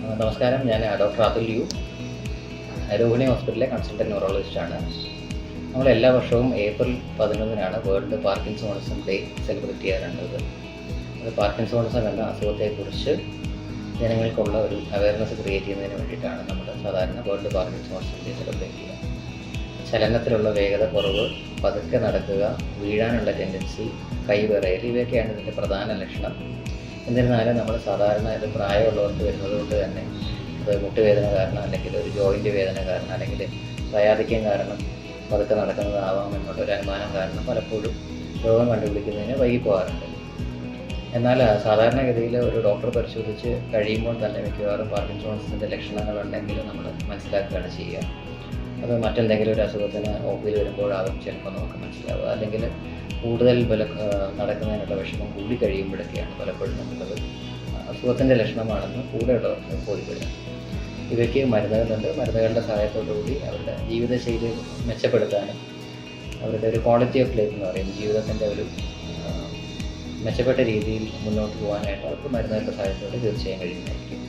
നമസ്കാരം, ഞാൻ doctor Atul U, Rohini ഹോസ്പിറ്റലിലെ കൺസൾട്ടൻറ്റ് ന്യൂറോളജിസ്റ്റാണ്. നമ്മൾ എല്ലാ വർഷവും ഏപ്രിൽ 11-നാണ് വേൾഡ് പാർക്കിൻസോണിസം ഡേ സെലിബ്രേറ്റ് ചെയ്യാറുള്ളത്. അത് പാർക്കിൻസോണിസം എന്ന അസുഖത്തെക്കുറിച്ച് ജനങ്ങൾക്കുള്ള ഒരു അവയർനെസ് ക്രിയേറ്റ് ചെയ്യുന്നതിന് വേണ്ടിയിട്ടാണ് നമ്മൾ സാധാരണ വേൾഡ് പാർക്കിൻസോണിസം ഡേ സെലിബ്രേറ്റ് ചെയ്യുക. ചലനത്തിലുള്ള വേഗത കുറവ്, പതുക്കെ നടക്കുക, വീഴാനുള്ള ടെൻഡൻസി, കൈവിറയൽ, ഇവയൊക്കെയാണ് ഇതിൻ്റെ പ്രധാന ലക്ഷണം. എന്നിരുന്നാലും നമ്മൾ സാധാരണ ഇത് പ്രായമുള്ളവർക്ക് വരുന്നത് കൊണ്ട് തന്നെ അത് മുട്ടുവേദന കാരണം, അല്ലെങ്കിൽ ഒരു ജോയിൻ്റ് വേദന കാരണം, അല്ലെങ്കിൽ സയാധിക്യം കാരണം പതുക്കെ നടക്കുന്നതാവാം എന്നുള്ളൊരു അനുമാനം കാരണം പലപ്പോഴും രോഗം കണ്ടുപിടിക്കുന്നതിന് വൈകിപ്പോകാറുണ്ട്. എന്നാൽ സാധാരണഗതിയിൽ ഒരു ഡോക്ടർ പരിശോധിച്ച് കഴിയുമ്പോൾ തന്നെ മിക്കവാറും പാർക്കിൻസോൺസിൻ്റെ ലക്ഷണങ്ങളുണ്ടെങ്കിൽ നമ്മൾ മനസ്സിലാക്കുകയാണ് ചെയ്യുക. അത് മറ്റെന്തെങ്കിലും ഒരു അസുഖത്തിന് ഒപ്പിൽ വരുമ്പോഴാകും ചിലപ്പോൾ നമുക്ക് മനസ്സിലാവുക, അല്ലെങ്കിൽ കൂടുതൽ നടക്കുന്നതിനുള്ള വിഷമം കൂടി കഴിയുമ്പോഴൊക്കെയാണ് പലപ്പോഴും നമുക്കത് അസുഖത്തിൻ്റെ ലക്ഷണമാണെന്ന് കൂടെയുള്ളവർക്ക് ബോധ്യപ്പെടുന്നത്. ഇവയ്ക്ക് മരുന്നുകളുണ്ട്. മരുന്നുകളുടെ സഹായത്തോടുകൂടി അവരുടെ ജീവിതശൈലി മെച്ചപ്പെടുത്താനും അവരുടെ ഒരു ക്വാളിറ്റി ഓഫ് ലൈഫ് എന്ന് പറയും, ജീവിതത്തിൻ്റെ ഒരു മെച്ചപ്പെട്ട രീതിയിൽ മുന്നോട്ട് പോകാനായിട്ട് അവർക്ക് മരുന്നുകളുടെ സഹായത്തോടെ തീർച്ചയായും കഴിയുന്നതായിരിക്കും.